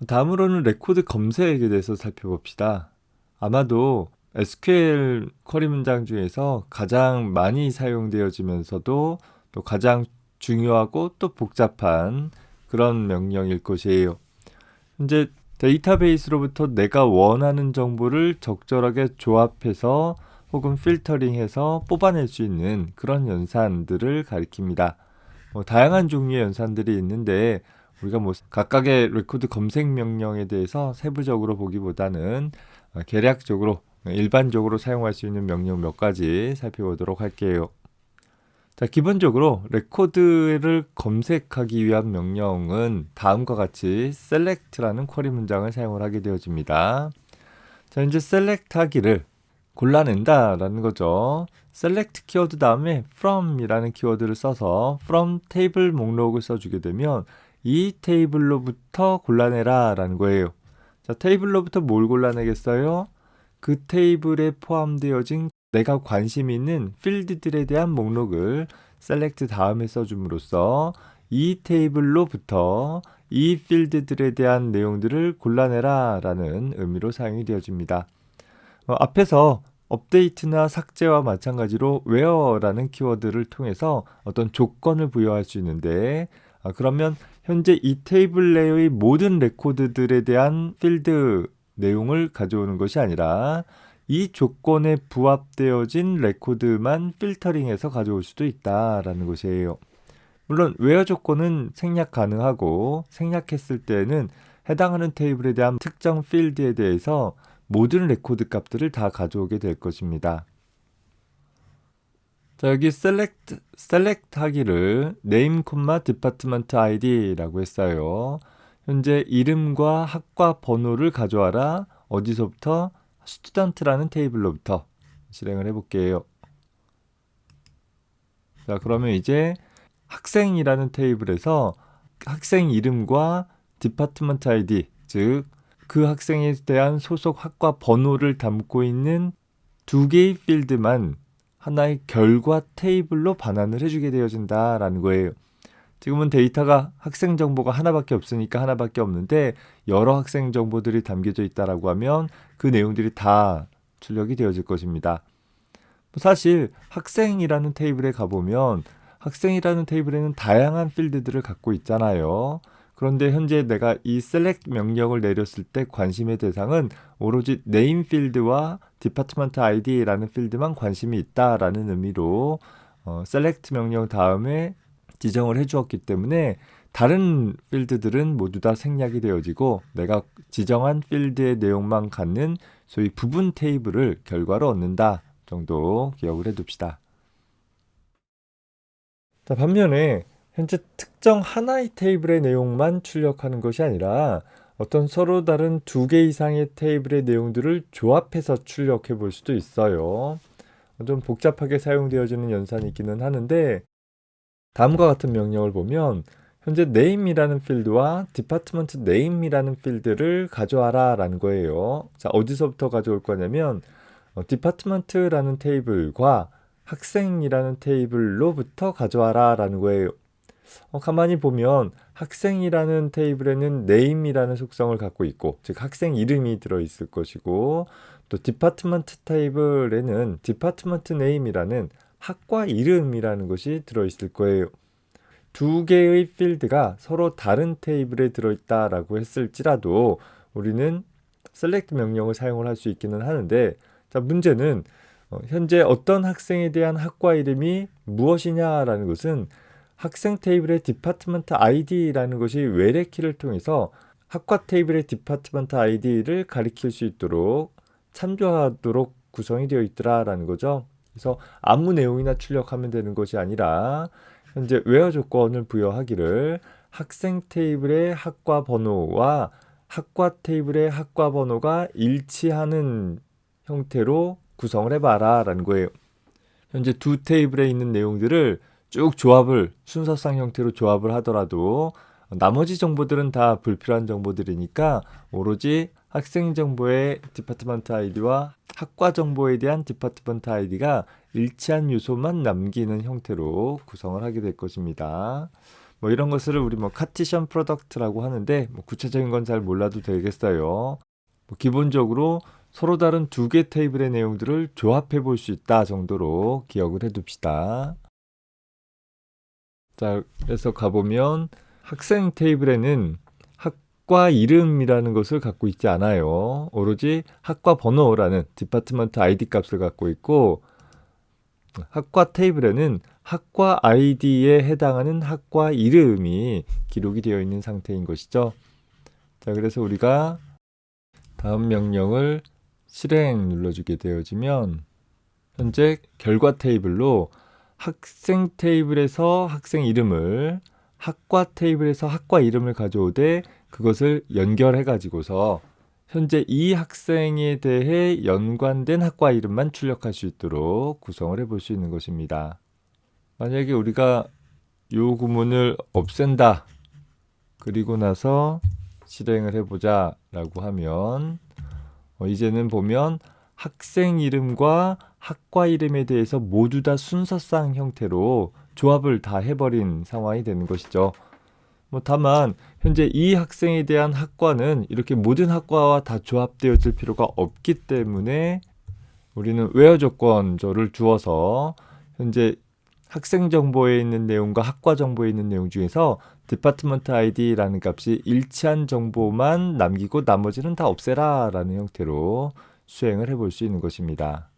다음으로는 레코드 검색에 대해서 살펴봅시다. 아마도 SQL 쿼리 문장 중에서 가장 많이 사용되어지면서도 또 가장 중요하고 또 복잡한 그런 명령일 것이에요. 현재 데이터베이스로부터 내가 원하는 정보를 적절하게 조합해서 혹은 필터링해서 뽑아낼 수 있는 그런 연산들을 가리킵니다. 다양한 종류의 연산들이 있는데 우리가 각각의 레코드 검색 명령에 대해서 세부적으로 보기보다는 개략적으로 일반적으로 사용할 수 있는 명령 몇 가지 살펴보도록 할게요. 자, 기본적으로 레코드를 검색하기 위한 명령은 다음과 같이 select라는 쿼리 문장을 사용을 하게 되어집니다. 자, 이제 select 하기를 골라낸다 라는 거죠. select 키워드 다음에 from 이라는 키워드를 써서 from 테이블 목록을 써주게 되면 이 테이블로부터 골라내라 라는 거예요. 자, 테이블로부터 뭘 골라내겠어요? 그 테이블에 포함되어진 내가 관심 있는 필드들에 대한 목록을 select 다음에 써줌으로써 이 테이블로부터 이 필드들에 대한 내용들을 골라내라 라는 의미로 사용이 되어집니다. 앞에서 업데이트나 삭제와 마찬가지로 where라는 키워드를 통해서 어떤 조건을 부여할 수 있는데 그러면 현재 이 테이블 내의 모든 레코드들에 대한 필드 내용을 가져오는 것이 아니라 이 조건에 부합되어진 레코드만 필터링해서 가져올 수도 있다라는 것이에요. 물론 where 조건은 생략 가능하고 생략했을 때는 해당하는 테이블에 대한 특정 필드에 대해서 모든 레코드 값들을 다 가져오게 될 것입니다. 자, 여기 select 하기를 name, department id라고 했어요. 현재 이름과 학과 번호를 가져와라. 어디서부터? student라는 테이블로부터 실행을 해볼게요. 자, 그러면 이제 학생이라는 테이블에서 학생 이름과 디파트먼트 아이디, 즉 그 학생에 대한 소속 학과 번호를 담고 있는 두 개의 필드만 하나의 결과 테이블로 반환을 해주게 되어진다라는 거예요. 지금은 데이터가 학생 정보가 하나밖에 없으니까 하나밖에 없는데 여러 학생 정보들이 담겨져 있다라고 하면 그 내용들이 다 출력이 되어질 것입니다. 사실 학생이라는 테이블에 가보면 학생이라는 테이블에는 다양한 필드들을 갖고 있잖아요. 그런데 현재 내가 이 select 명령을 내렸을 때 관심의 대상은 오로지 name 필드와 department id라는 필드만 관심이 있다라는 의미로 select 명령 다음에 지정을 해주었기 때문에 다른 필드들은 모두 다 생략이 되어지고 내가 지정한 필드의 내용만 갖는 소위 부분 테이블을 결과로 얻는다 정도 기억을 해둡시다. 자, 반면에 현재 특정 하나의 테이블의 내용만 출력하는 것이 아니라 어떤 서로 다른 두 개 이상의 테이블의 내용들을 조합해서 출력해 볼 수도 있어요. 좀 복잡하게 사용되어지는 연산이 있기는 하는데 다음과 같은 명령을 보면 현재 name이라는 필드와 department name이라는 필드를 가져와라 라는 거예요. 자, 어디서부터 가져올 거냐면 department라는 테이블과 학생이라는 테이블로부터 가져와라 라는 거예요. 가만히 보면 학생이라는 테이블에는 name이라는 속성을 갖고 있고 즉 학생 이름이 들어있을 것이고 또 department 테이블에는 department name이라는 학과 이름이라는 것이 들어있을 거예요. 두 개의 필드가 서로 다른 테이블에 들어있다라고 했을지라도 우리는 select 명령을 사용을 할 수 있기는 하는데 자, 문제는 현재 어떤 학생에 대한 학과 이름이 무엇이냐라는 것은 학생 테이블의 디파트먼트 아이디라는 것이 외래키를 통해서 학과 테이블의 디파트먼트 아이디를 가리킬 수 있도록 참조하도록 구성이 되어 있더라라는 거죠. 그래서 아무 내용이나 출력하면 되는 것이 아니라 현재 where 조건을 부여하기를 학생 테이블의 학과 번호와 학과 테이블의 학과 번호가 일치하는 형태로 구성을 해봐라 라는 거예요. 현재 두 테이블에 있는 내용들을 쭉 조합을 순서상 형태로 조합을 하더라도 나머지 정보들은 다 불필요한 정보들이니까 오로지 학생 정보의 디파트먼트 아이디와 학과 정보에 대한 디파트먼트 아이디가 일치한 요소만 남기는 형태로 구성을 하게 될 것입니다. 뭐 이런 것을 우리 뭐 카티션 프로덕트라고 하는데 뭐 구체적인 건 잘 몰라도 되겠어요. 뭐 기본적으로 서로 다른 두 개 테이블의 내용들을 조합해 볼 수 있다 정도로 기억을 해 둡시다. 자, 그래서 가보면 학생 테이블에는 학과 이름이라는 것을 갖고 있지 않아요. 오로지 학과 번호라는 디파트먼트 아이디 값을 갖고 있고, 학과 테이블에는 학과 아이디에 해당하는 학과 이름이 기록이 되어 있는 상태인 것이죠. 자, 그래서 우리가 다음 명령을 실행 눌러주게 되어지면 현재 결과 테이블로 학생 테이블에서 학생 이름을, 학과 테이블에서 학과 이름을 가져오되 그것을 연결해 가지고서 현재 이 학생에 대해 연관된 학과 이름만 출력할 수 있도록 구성을 해볼 수 있는 것입니다. 만약에 우리가 이 구문을 없앤다, 그리고 나서 실행을 해보자 라고 하면 이제는 보면 학생 이름과 학과 이름에 대해서 모두 다 순서상 형태로 조합을 다 해버린 상황이 되는 것이죠. 다만 현재 이 학생에 대한 학과는 이렇게 모든 학과와 다 조합되어질 필요가 없기 때문에 우리는 where 조건조를 주어서 현재 학생 정보에 있는 내용과 학과 정보에 있는 내용 중에서 디파트먼트 아이디라는 값이 일치한 정보만 남기고 나머지는 다 없애라 라는 형태로 수행을 해볼 수 있는 것입니다.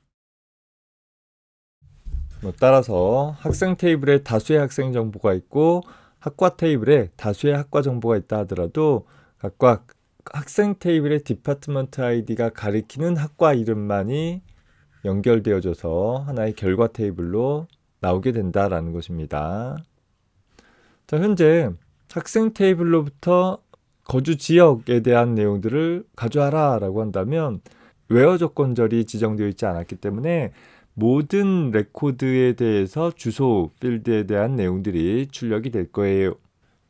따라서 학생 테이블에 다수의 학생 정보가 있고 학과 테이블에 다수의 학과 정보가 있다 하더라도 각각 학생 테이블의 디파트먼트 아이디가 가리키는 학과 이름만이 연결되어져서 하나의 결과 테이블로 나오게 된다라는 것입니다. 자, 현재 학생 테이블로부터 거주 지역에 대한 내용들을 가져와라 라고 한다면 where 조건절이 지정되어 있지 않았기 때문에 모든 레코드에 대해서 주소 필드에 대한 내용들이 출력이 될 거예요.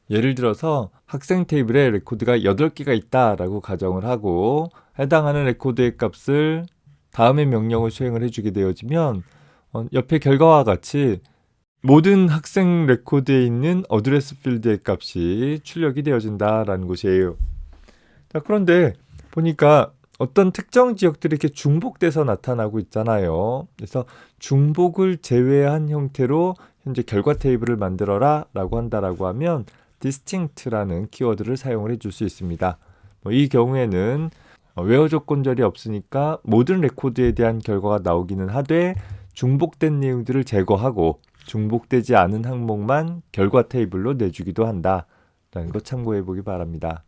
예를 들어서 학생 테이블에 레코드가 8개가 있다라고 가정을 하고 해당하는 레코드의 값을 다음의 명령을 수행을 해주게 되어지면 옆에 결과와 같이 모든 학생 레코드에 있는 어드레스 필드의 값이 출력이 되어진다라는 것이에요. 자, 그런데 보니까 어떤 특정 지역들이 이렇게 중복돼서 나타나고 있잖아요. 그래서 중복을 제외한 형태로 현재 결과 테이블을 만들어라 라고 한다라고 하면 distinct라는 키워드를 사용을 해줄 수 있습니다. 이 경우에는 where 조건절이 없으니까 모든 레코드에 대한 결과가 나오기는 하되 중복된 내용들을 제거하고 중복되지 않은 항목만 결과 테이블로 내주기도 한다라는 거 참고해 보기 바랍니다.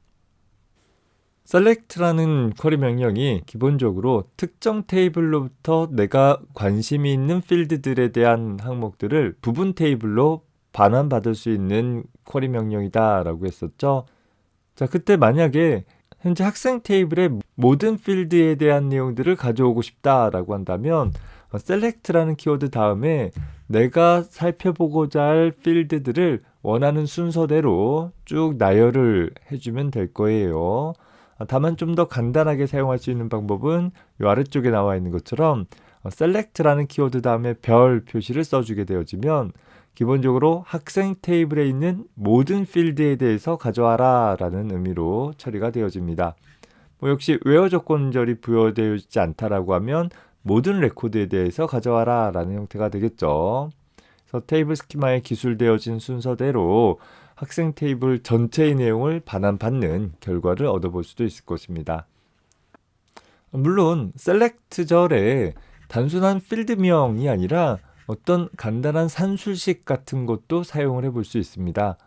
select라는 쿼리 명령이 기본적으로 특정 테이블로부터 내가 관심이 있는 필드들에 대한 항목들을 부분 테이블로 반환받을 수 있는 쿼리 명령이다 라고 했었죠. 자, 그때 만약에 현재 학생 테이블의 모든 필드에 대한 내용들을 가져오고 싶다라고 한다면 select라는 키워드 다음에 내가 살펴보고자 할 필드들을 원하는 순서대로 쭉 나열을 해주면 될 거예요. 다만 좀 더 간단하게 사용할 수 있는 방법은 이 아래쪽에 나와 있는 것처럼 select라는 키워드 다음에 별 표시를 써주게 되어지면 기본적으로 학생 테이블에 있는 모든 필드에 대해서 가져와라 라는 의미로 처리가 되어집니다. 역시 where 조건절이 부여되어 있지 않다라고 하면 모든 레코드에 대해서 가져와라 라는 형태가 되겠죠. 그래서 테이블 스키마에 기술되어진 순서대로 학생 테이블 전체의 내용을 반환받는 결과를 얻어볼 수도 있을 것입니다. 물론 select절에 단순한 필드명이 아니라 어떤 간단한 산술식 같은 것도 사용을 해볼 수 있습니다.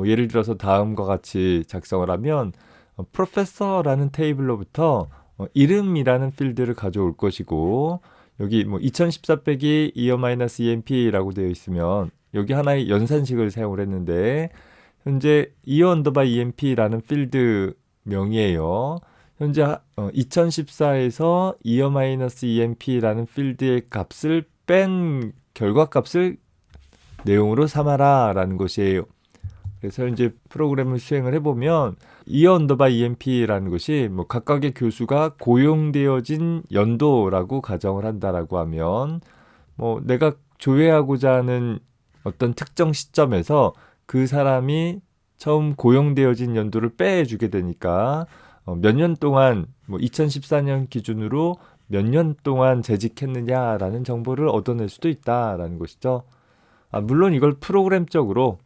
예를 들어서 다음과 같이 작성을 하면 professor라는 테이블로부터 이름이라는 필드를 가져올 것이고 여기 2014 빼기 -EMP라고 되어 있으면 여기 하나의 연산식을 사용을 했는데 현재 EMP라는 필드 명이에요. 현재 2014에서 EMP라는 필드의 값을 뺀 결과값을 내용으로 삼아라 라는 것이에요. 그래서 현재 프로그램을 수행을 해보면 EMP라는 것이 각각의 교수가 고용되어진 연도라고 가정을 한다라고 하면 내가 조회하고자 하는 어떤 특정 시점에서 그 사람이 처음 고용되어진 연도를 빼주게 되니까 몇 년 동안 2014년 기준으로 몇 년 동안 재직했느냐라는 정보를 얻어낼 수도 있다라는 것이죠. 물론 이걸 프로그램적으로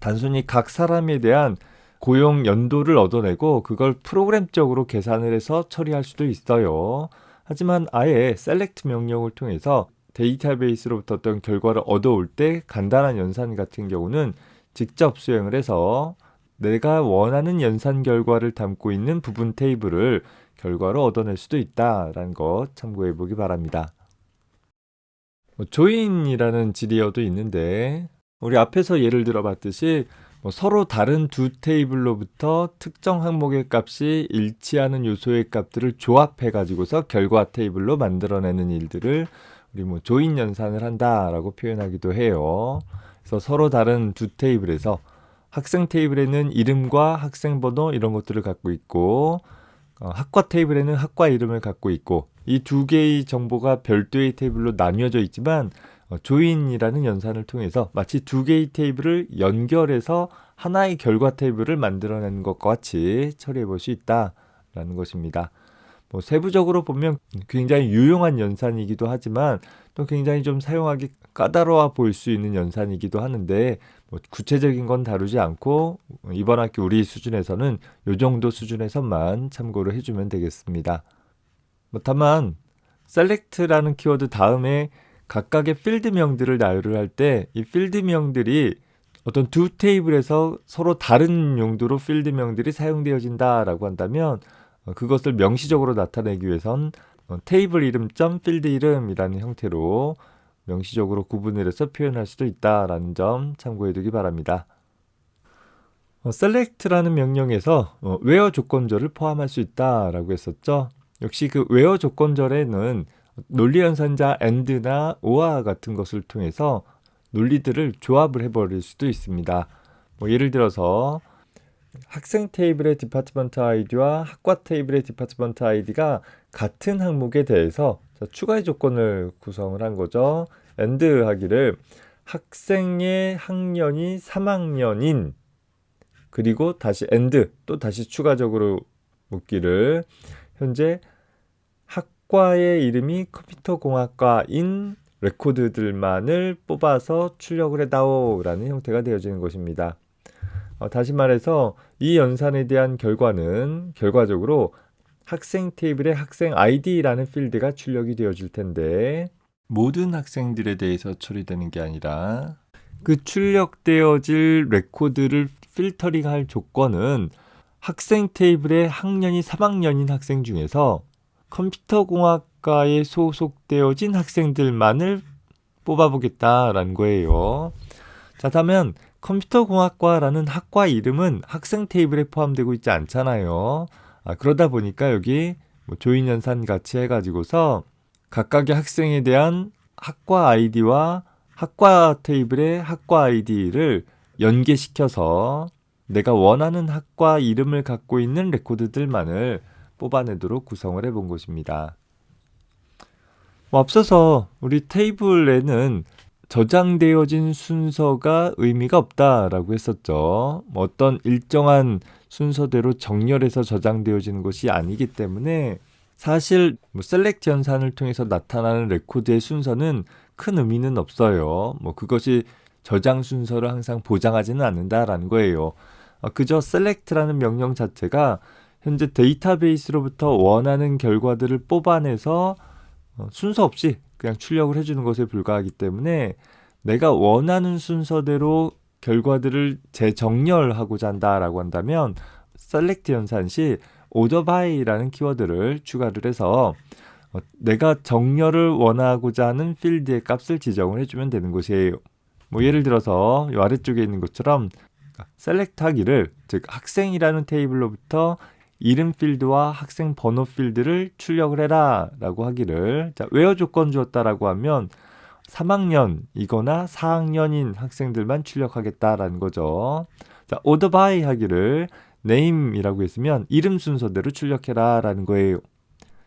단순히 각 사람에 대한 고용 연도를 얻어내고 그걸 프로그램적으로 계산을 해서 처리할 수도 있어요. 하지만 아예 select 명령을 통해서 데이터베이스로부터 어떤 결과를 얻어올 때 간단한 연산 같은 경우는 직접 수행을 해서 내가 원하는 연산 결과를 담고 있는 부분 테이블을 결과로 얻어낼 수도 있다라는 것 참고해 보기 바랍니다. 조인이라는 지리어도 있는데 우리 앞에서 예를 들어 봤듯이 서로 다른 두 테이블로부터 특정 항목의 값이 일치하는 요소의 값들을 조합해 가지고서 결과 테이블로 만들어내는 일들을 우리 조인 연산을 한다라고 표현하기도 해요. 그래서 서로 다른 두 테이블에서 학생 테이블에는 이름과 학생 번호 이런 것들을 갖고 있고 학과 테이블에는 학과 이름을 갖고 있고 이 두 개의 정보가 별도의 테이블로 나뉘어져 있지만 조인이라는 연산을 통해서 마치 두 개의 테이블을 연결해서 하나의 결과 테이블을 만들어내는 것과 같이 처리해 볼 수 있다라는 것입니다. 세부적으로 보면 굉장히 유용한 연산이기도 하지만 또 굉장히 좀 사용하기 까다로워 보일 수 있는 연산이기도 하는데 구체적인 건 다루지 않고 이번 학기 우리 수준에서는 이 정도 수준에서만 참고를 해주면 되겠습니다. 다만 select라는 키워드 다음에 각각의 필드명들을 나열을 할 때 이 필드명들이 어떤 두 테이블에서 서로 다른 용도로 필드명들이 사용되어진다라고 한다면 그것을 명시적으로 나타내기 위해선 테이블 이름 점 필드 이름이라는 형태로 명시적으로 구분을 해서 표현할 수도 있다라는 점 참고해 두기 바랍니다. select라는 명령에서 where 조건절을 포함할 수 있다라고 했었죠. 역시 그 where 조건절에는 논리연산자 and나 or와 같은 것을 통해서 논리들을 조합을 해버릴 수도 있습니다. 예를 들어서 학생 테이블의 디파트먼트 아이디와 학과 테이블의 디파트먼트 아이디가 같은 항목에 대해서 추가의 조건을 구성을 한 거죠. and 하기를 학생의 학년이 3학년인 그리고 다시 and 또 다시 추가적으로 묻기를 현재 학과의 이름이 컴퓨터공학과인 레코드들만을 뽑아서 출력을 해다오 라는 형태가 되어지는 것입니다. 다시 말해서 이 연산에 대한 결과는 결과적으로 학생 테이블의 학생 아이디라는 필드가 출력이 되어질 텐데 모든 학생들에 대해서 처리되는 게 아니라 그 출력되어질 레코드를 필터링할 조건은 학생 테이블의 학년이 3학년인 학생 중에서 컴퓨터공학과에 소속되어진 학생들만을 뽑아보겠다라는 거예요. 자, 다음은 컴퓨터공학과라는 학과 이름은 학생 테이블에 포함되고 있지 않잖아요. 그러다 보니까 여기 조인 연산 같이 해가지고서 각각의 학생에 대한 학과 아이디와 학과 테이블의 학과 아이디를 연계시켜서 내가 원하는 학과 이름을 갖고 있는 레코드들만을 뽑아내도록 구성을 해본 것입니다. 앞서서 우리 테이블에는 저장되어진 순서가 의미가 없다라고 했었죠. 어떤 일정한 순서대로 정렬해서 저장되어지는 것이 아니기 때문에 사실 셀렉트 연산을 통해서 나타나는 레코드의 순서는 큰 의미는 없어요. 그것이 저장 순서를 항상 보장하지는 않는다라는 거예요. 그저 select라는 명령 자체가 현재 데이터베이스로부터 원하는 결과들을 뽑아내서 순서 없이 그냥 출력을 해주는 것에 불과하기 때문에 내가 원하는 순서대로 결과들을 재정렬하고자 한다라고 한다면 select 연산 시 order by라는 키워드를 추가를 해서 내가 정렬을 원하고자 하는 필드의 값을 지정을 해주면 되는 것이에요. 예를 들어서 이 아래쪽에 있는 것처럼 select 하기를 즉 학생이라는 테이블로부터 이름 필드와 학생 번호 필드를 출력을 해라 라고 하기를 where 조건 주었다라고 하면 3학년이거나 4학년인 학생들만 출력하겠다라는 거죠. order by 하기를 name이라고 했으면 이름 순서대로 출력해라 라는 거예요.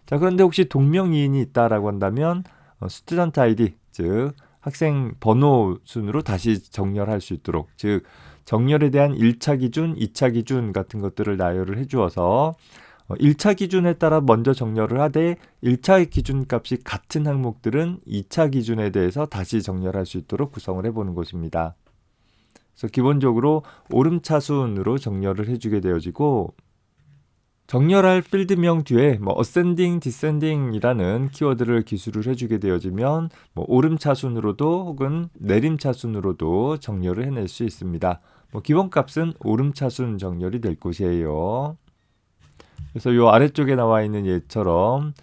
그런데 혹시 동명이인이 있다라고 한다면 student ID 즉 학생 번호 순으로 다시 정렬할 수 있도록 즉 정렬에 대한 1차 기준, 2차 기준 같은 것들을 나열을 해주어서 1차 기준에 따라 먼저 정렬을 하되 1차 기준 값이 같은 항목들은 2차 기준에 대해서 다시 정렬할 수 있도록 구성을 해보는 것입니다. 그래서 기본적으로 오름차순으로 정렬을 해주게 되어지고, 정렬할 필드명 뒤에 ascending, descending이라는 키워드를 기술을 해주게 되어지면 오름차순으로도 혹은 내림차순으로도 정렬을 해낼 수 있습니다. 기본값은 오름차순 정렬이 될 것이에요. 그래서 이 아래쪽에 나와 있는 예처럼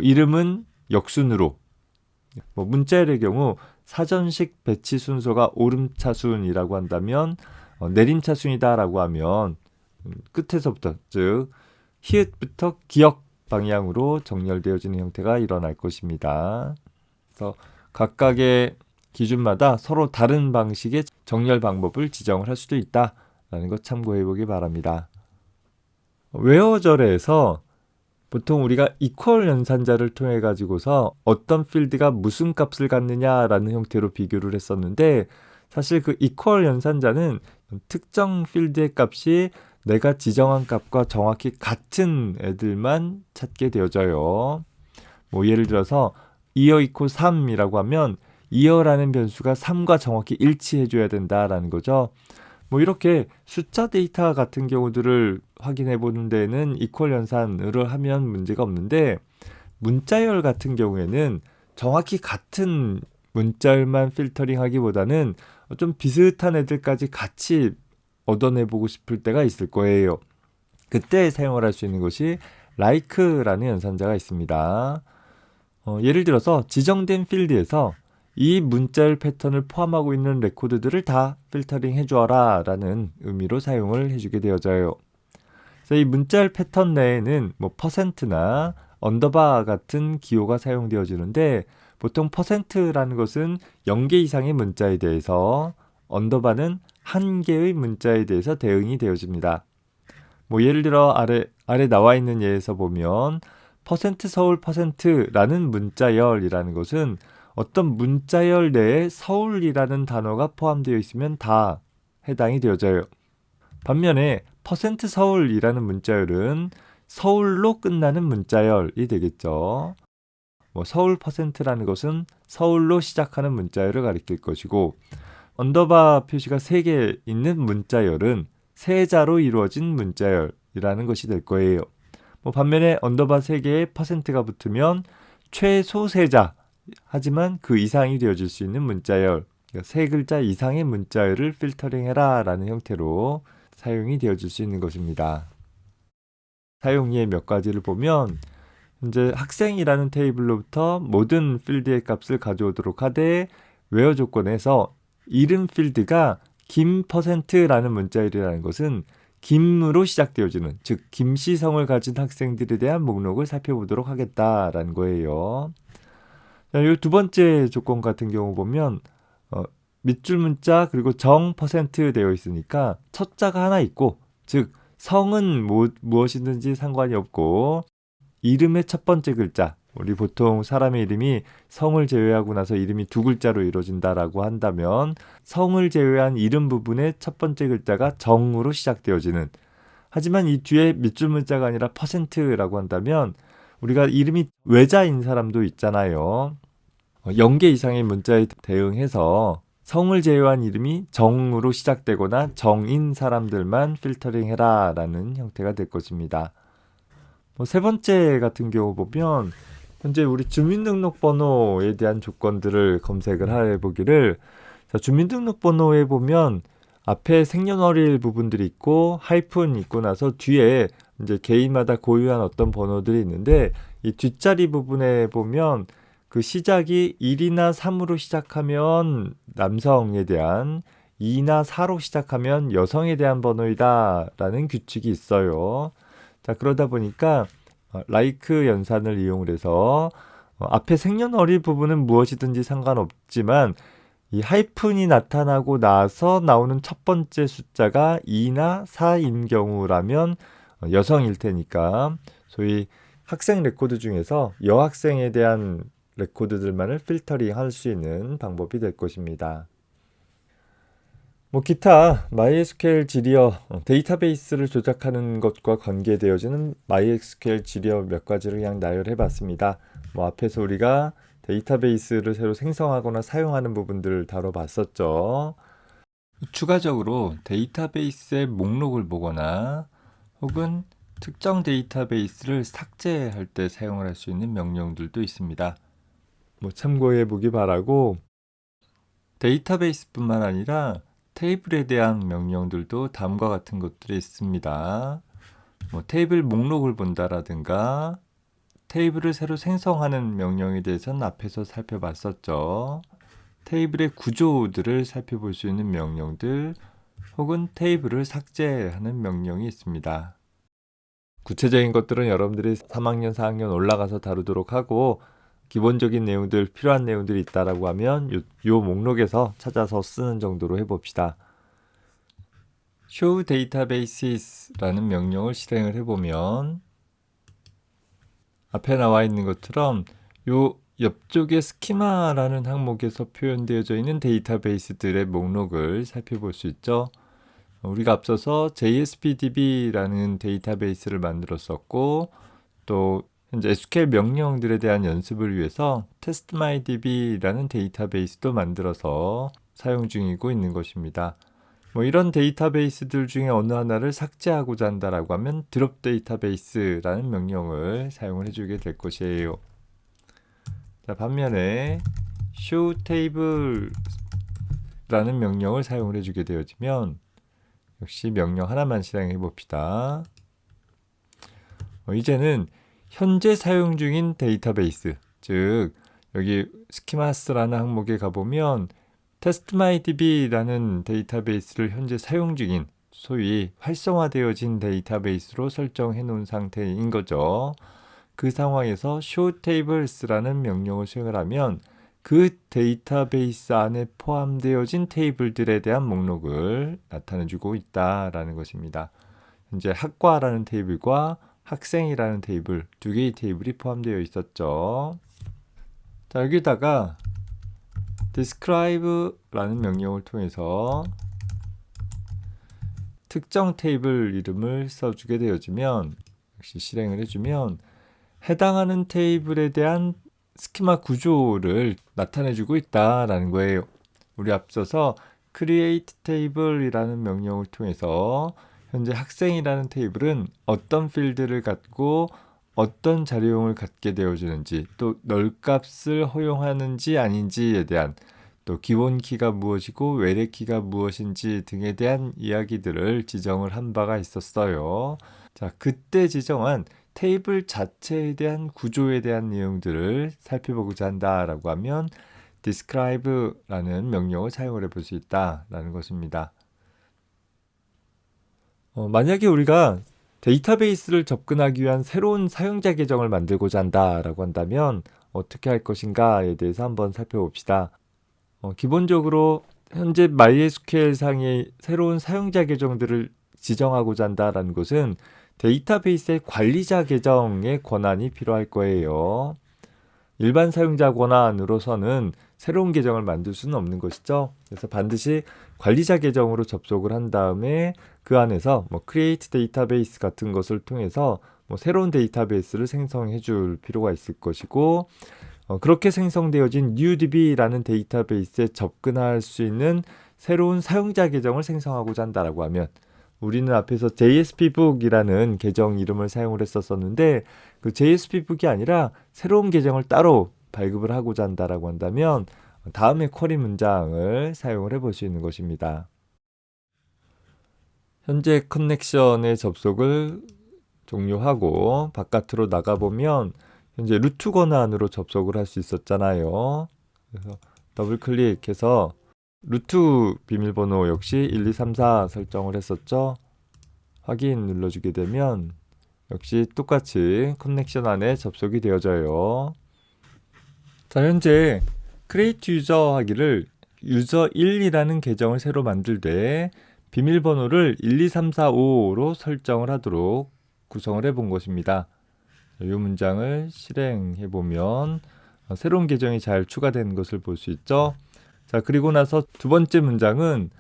이름은 역순으로, 문자열의 경우 사전식 배치 순서가 오름차순이라고 한다면 내림차순이다라고 하면 끝에서부터, 즉 히읗부터 기역 방향으로 정렬되어지는 형태가 일어날 것입니다. 그래서 각각의 기준마다 서로 다른 방식의 정렬 방법을 지정을 할 수도 있다라는 것 참고해 보기 바랍니다. 웨어절에서 보통 우리가 이퀄 연산자를 통해 가지고서 어떤 필드가 무슨 값을 갖느냐라는 형태로 비교를 했었는데, 사실 그 이퀄 연산자는 특정 필드의 값이 내가 지정한 값과 정확히 같은 애들만 찾게 되어져요. 예를 들어서 year equal 3이라고 하면 year라는 변수가 3과 정확히 일치해 줘야 된다라는 거죠. 이렇게 숫자 데이터 같은 경우들을 확인해 보는 데는 이퀄 연산을 하면 문제가 없는데, 문자열 같은 경우에는 정확히 같은 문자열만 필터링 하기보다는 좀 비슷한 애들까지 같이 얻어내보고 싶을 때가 있을 거예요. 그때 사용을 할 수 있는 것이 like라는 연산자가 있습니다. 예를 들어서 지정된 필드에서 이 문자열 패턴을 포함하고 있는 레코드들을 다 필터링 해주어라 라는 의미로 사용을 해주게 되어져요. 그래서 이 문자열 패턴 내에는 퍼센트나 언더바 같은 기호가 사용되어지는데, 보통 퍼센트라는 것은 0개 이상의 문자에 대해서, 언더바는 1개의 문자에 대해서 대응이 되어집니다. 예를 들어 아래 나와 있는 예에서 보면 퍼센트 서울 퍼센트라는 문자열이라는 것은 어떤 문자열 내에 서울이라는 단어가 포함되어 있으면 다 해당이 되어져요. 반면에 퍼센트 서울이라는 문자열은 서울로 끝나는 문자열이 되겠죠. 서울 퍼센트라는 것은 서울로 시작하는 문자열을 가리킬 것이고, 언더바 표시가 3개 있는 문자열은 세자로 이루어진 문자열이라는 것이 될 거예요. 반면에 언더바 3개에 퍼센트가 붙으면 최소 세자, 하지만 그 이상이 되어질 수 있는 문자열, 그러니까 3글자 이상의 문자열을 필터링해라 라는 형태로 사용이 되어질 수 있는 것입니다. 사용예 몇 가지를 보면, 현재 학생이라는 테이블로부터 모든 필드의 값을 가져오도록 하되, 웨어 조건에서 이름 필드가 김 퍼센트라는 문자열이라는 것은 김으로 시작되어지는, 즉 김씨성을 가진 학생들에 대한 목록을 살펴보도록 하겠다라는 거예요. 이 두 번째 조건 같은 경우 보면 밑줄 문자 그리고 정 퍼센트 되어 있으니까 첫 자가 하나 있고, 즉 성은 무엇이든지 상관이 없고 이름의 첫 번째 글자, 우리 보통 사람의 이름이 성을 제외하고 나서 이름이 2글자로 이루어진다라고 한다면 성을 제외한 이름 부분의 첫 번째 글자가 정으로 시작되어지는, 하지만 이 뒤에 밑줄 문자가 아니라 퍼센트라고 한다면 우리가 이름이 외자인 사람도 있잖아요. 0개 이상의 문자에 대응해서 성을 제외한 이름이 정으로 시작되거나 정인 사람들만 필터링 해라 라는 형태가 될 것입니다. 세 번째 같은 경우 보면 현재 우리 주민등록번호에 대한 조건들을 검색을 해보기를, 주민등록번호에 보면 앞에 생년월일 부분들이 있고 하이픈 있고 나서 뒤에 이제 개인마다 고유한 어떤 번호들이 있는데, 이 뒷자리 부분에 보면 그 시작이 1이나 3으로 시작하면 남성에 대한, 2나 4로 시작하면 여성에 대한 번호이다 라는 규칙이 있어요. 자, 그러다 보니까 like 연산을 이용을 해서 앞에 생년월일 부분은 무엇이든지 상관없지만 이 하이픈이 나타나고 나서 나오는 첫 번째 숫자가 2나 4인 경우라면 여성일 테니까 소위 학생 레코드 중에서 여학생에 대한 레코드들만을 필터링 할 수 있는 방법이 될 것입니다. 기타 MySQL 지리어 데이터베이스를 조작하는 것과 관계되어지는 MySQL 지리어 몇 가지를 그냥 나열해 봤습니다. 앞에서 우리가 데이터베이스를 새로 생성하거나 사용하는 부분들을 다뤄봤었죠. 추가적으로 데이터베이스의 목록을 보거나 혹은 특정 데이터베이스를 삭제할 때 사용을 할 수 있는 명령들도 있습니다. 참고해 보기 바라고, 데이터베이스뿐만 아니라 테이블에 대한 명령들도 다음과 같은 것들이 있습니다. 테이블 목록을 본다라든가 테이블을 새로 생성하는 명령에 대해서는 앞에서 살펴봤었죠. 테이블의 구조들을 살펴볼 수 있는 명령들 혹은 테이블을 삭제하는 명령이 있습니다. 구체적인 것들은 여러분들이 3학년, 4학년 올라가서 다루도록 하고, 기본적인 내용들, 필요한 내용들이 있다라고 하면 요 목록에서 찾아서 쓰는 정도로 해봅시다. show databases라는 명령을 실행을 해보면 앞에 나와 있는 것처럼 요 옆쪽에 스키마라는 항목에서 표현되어져 있는 데이터베이스들의 목록을 살펴볼 수 있죠. 우리가 앞서서 JSPDB라는 데이터베이스를 만들었었고, 또 현재 SQL 명령들에 대한 연습을 위해서 TestMyDB라는 데이터베이스도 만들어서 사용 중이고 있는 것입니다. 이런 데이터베이스들 중에 어느 하나를 삭제하고자 한다라고 하면 drop database라는 명령을 사용을 해주게 될 것이에요. 자, 반면에 show table라는 명령을 사용을 해주게 되어지면 역시 명령 하나만 실행해 봅시다. 이제는 현재 사용 중인 데이터베이스, 즉 여기 스키마스라는 항목에 가보면 TestMyDB라는 데이터베이스를 현재 사용 중인, 소위 활성화되어진 데이터베이스로 설정해 놓은 상태인 거죠. 그 상황에서 showTables라는 명령을 수행을 하면 그 데이터베이스 안에 포함되어진 테이블들에 대한 목록을 나타내주고 있다라는 것입니다. 현재 학과라는 테이블과 학생이라는 테이블, 두 개의 테이블이 포함되어 있었죠. 자, 여기다가 describe라는 명령을 통해서 특정 테이블 이름을 써주게 되어지면, 역시 실행을 해주면 해당하는 테이블에 대한 스키마 구조를 나타내주고 있다라는 거예요. 우리 앞서서 create table이라는 명령을 통해서 현재 학생이라는 테이블은 어떤 필드를 갖고 어떤 자료용을 갖게 되어지는지, 또 널값을 허용하는지 아닌지에 대한, 또 기본 키가 무엇이고 외래 키가 무엇인지 등에 대한 이야기들을 지정을 한 바가 있었어요. 자, 그때 지정한 테이블 자체에 대한 구조에 대한 내용들을 살펴보고자 한다라고 하면 describe라는 명령을 사용을 해볼 수 있다라는 것입니다. 만약에 우리가 데이터베이스를 접근하기 위한 새로운 사용자 계정을 만들고자 한다라고 한다면 어떻게 할 것인가에 대해서 한번 살펴봅시다. 기본적으로 현재 MySQL 상의 새로운 사용자 계정들을 지정하고자 한다라는 것은 데이터베이스의 관리자 계정의 권한이 필요할 거예요. 일반 사용자 권한으로서는 새로운 계정을 만들 수는 없는 것이죠. 그래서 반드시 관리자 계정으로 접속을 한 다음에 그 안에서 create database 같은 것을 통해서 새로운 데이터베이스를 생성해 줄 필요가 있을 것이고, 그렇게 생성되어진 newDB라는 데이터베이스에 접근할 수 있는 새로운 사용자 계정을 생성하고자 한다라고 하면, 우리는 앞에서 JSPbook이라는 계정 이름을 사용을 했었는데 그 JSPbook이 아니라 새로운 계정을 따로 발급을 하고자 한다라고 한다면 다음의 쿼리 문장을 사용을 해볼 수 있는 것입니다. 현재 커넥션의 접속을 종료하고 바깥으로 나가보면 현재 루트 권한으로 접속을 할 수 있었잖아요. 그래서 더블 클릭해서 루트 비밀번호 역시 1234 설정을 했었죠. 확인 눌러주게 되면 역시 똑같이 커넥션 안에 접속이 되어져요. 자, 현재 create user 하기를 user 1이라는 계정을 새로 만들되 비밀번호를 12345로 설정을 하도록 구성을 해본 것입니다. 이 문장을 실행해 보면 새로운 계정이 잘 추가된 것을 볼 수 있죠. 자, 그리고 나서 두 번째 문장은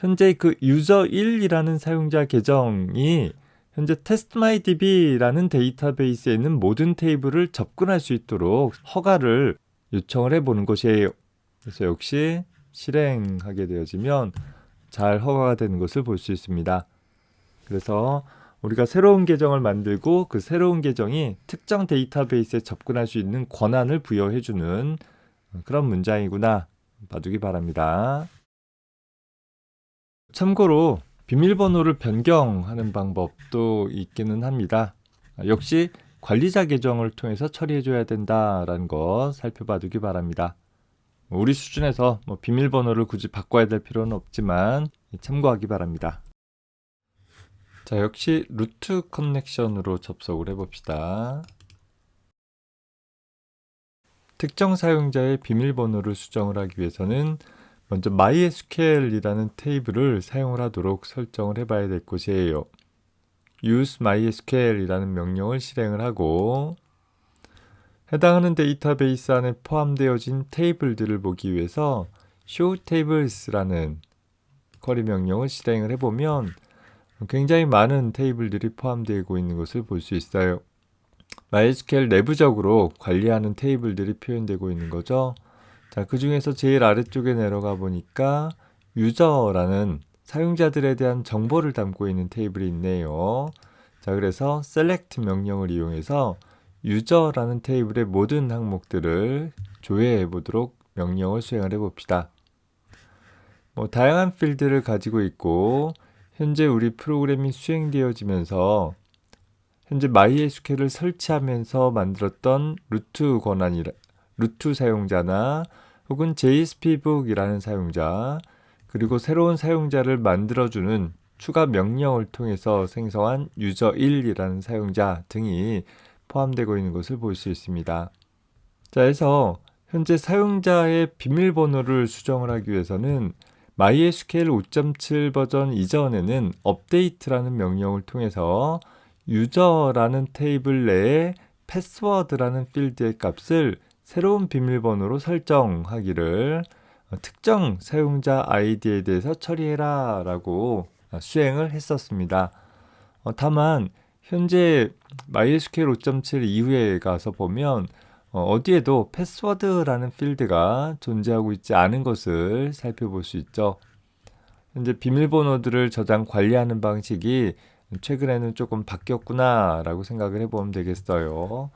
현재 그 user1이라는 사용자 계정이 현재 testmydb라는 데이터베이스에 있는 모든 테이블을 접근할 수 있도록 허가를 요청을 해보는 것이에요. 그래서 역시 실행하게 되어지면 잘 허가가 되는 것을 볼 수 있습니다. 그래서 우리가 새로운 계정을 만들고 그 새로운 계정이 특정 데이터베이스에 접근할 수 있는 권한을 부여해주는 그런 문장이구나 봐두기 바랍니다. 참고로 비밀번호를 변경하는 방법도 있기는 합니다. 역시 관리자 계정을 통해서 처리해줘야 된다라는 거 살펴봐두기 바랍니다. 우리 수준에서 비밀번호를 굳이 바꿔야 될 필요는 없지만 참고하기 바랍니다. 자, 역시 루트 커넥션으로 접속을 해봅시다. 특정 사용자의 비밀번호를 수정을 하기 위해서는 먼저 MySQL이라는 테이블을 사용을 하도록 설정을 해봐야 될 것이에요. use MySQL이라는 명령을 실행을 하고 해당하는 데이터베이스 안에 포함되어진 테이블들을 보기 위해서 show tables라는 쿼리 명령을 실행을 해보면 굉장히 많은 테이블들이 포함되고 있는 것을 볼 수 있어요. MySQL 내부적으로 관리하는 테이블들이 표현되고 있는 거죠. 자, 그 중에서 제일 아래쪽에 내려가 보니까 유저라는 사용자들에 대한 정보를 담고 있는 테이블이 있네요. 자, 그래서 select 명령을 이용해서 유저라는 테이블의 모든 항목들을 조회해 보도록 명령을 수행을 해 봅시다. 다양한 필드를 가지고 있고 현재 우리 프로그램이 수행되어지면서 현재 MySQL을 설치하면서 만들었던 루트 사용자나 혹은 JSPbook이라는 사용자, 그리고 새로운 사용자를 만들어주는 추가 명령을 통해서 생성한 user1이라는 사용자 등이 포함되고 있는 것을 볼 수 있습니다. 자, 해서 현재 사용자의 비밀번호를 수정을 하기 위해서는 MySQL 5.7 버전 이전에는 update라는 명령을 통해서 유저라는 테이블 내에 패스워드라는 필드의 값을 새로운 비밀번호로 설정하기를 특정 사용자 아이디에 대해서 처리해라 라고 수행을 했었습니다. 다만 현재 MySQL 5.7 이후에 가서 보면 어디에도 패스워드라는 필드가 존재하고 있지 않은 것을 살펴볼 수 있죠. 현재 비밀번호들을 저장 관리하는 방식이 최근에는 조금 바뀌었구나 라고 생각을 해보면 되겠어요.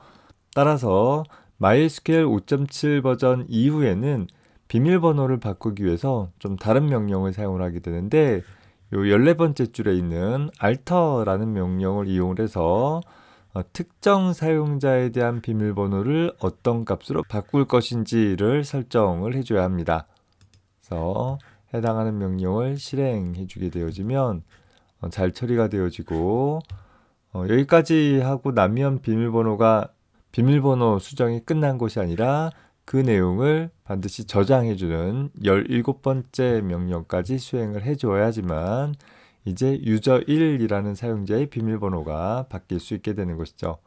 따라서 MySQL 5.7 버전 이후에는 비밀번호를 바꾸기 위해서 좀 다른 명령을 사용을 하게 되는데 요 14번째 줄에 있는 alter라는 명령을 이용을 해서 특정 사용자에 대한 비밀번호를 어떤 값으로 바꿀 것인지를 설정을 해줘야 합니다. 그래서 해당하는 명령을 실행해 주게 되어지면 잘 처리가 되어지고 여기까지 하고 나면 비밀번호 수정이 끝난 것이 아니라 그 내용을 반드시 저장해주는 17번째 명령까지 수행을 해줘야지만 이제 user1이라는 사용자의 비밀번호가 바뀔 수 있게 되는 것이죠.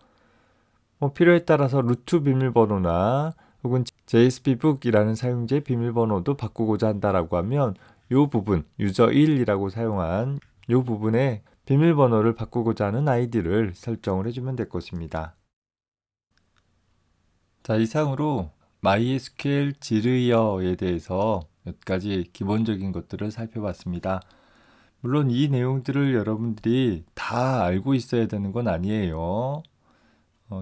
필요에 따라서 루트 비밀번호나 혹은 JSPbook이라는 사용자의 비밀번호도 바꾸고자 한다라고 하면 이 부분, user1이라고 사용한 이 부분에 비밀번호를 바꾸고자 하는 아이디를 설정을 해주면 될 것입니다. 자, 이상으로 MySQL 지르이어에 대해서 몇 가지 기본적인 것들을 살펴봤습니다. 물론 이 내용들을 여러분들이 다 알고 있어야 되는 건 아니에요.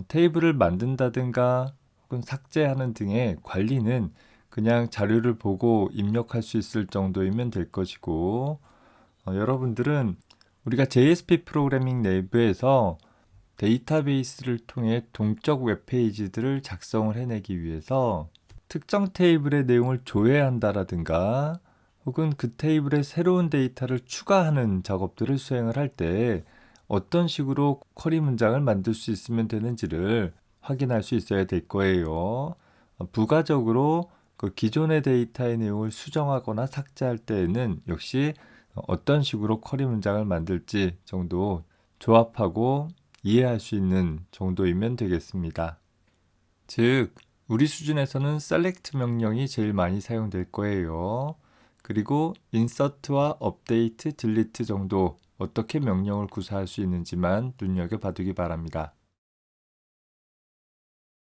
테이블을 만든다든가 혹은 삭제하는 등의 관리는 그냥 자료를 보고 입력할 수 있을 정도이면 될 것이고 여러분들은 우리가 JSP 프로그래밍 내부에서 데이터베이스를 통해 동적 웹페이지들을 작성을 해내기 위해서 특정 테이블의 내용을 조회한다라든가 혹은 그 테이블에 새로운 데이터를 추가하는 작업들을 수행을 할 때 어떤 식으로 쿼리 문장을 만들 수 있으면 되는지를 확인할 수 있어야 될 거예요. 부가적으로 그 기존의 데이터의 내용을 수정하거나 삭제할 때에는 역시 어떤 식으로 쿼리 문장을 만들지 정도 조합하고 이해할 수 있는 정도이면 되겠습니다. 즉, 우리 수준에서는 select 명령이 제일 많이 사용될 거예요. 그리고 인서트와 업데이트, 딜리트 정도 어떻게 명령을 구사할 수 있는지만 눈여겨봐두기 바랍니다.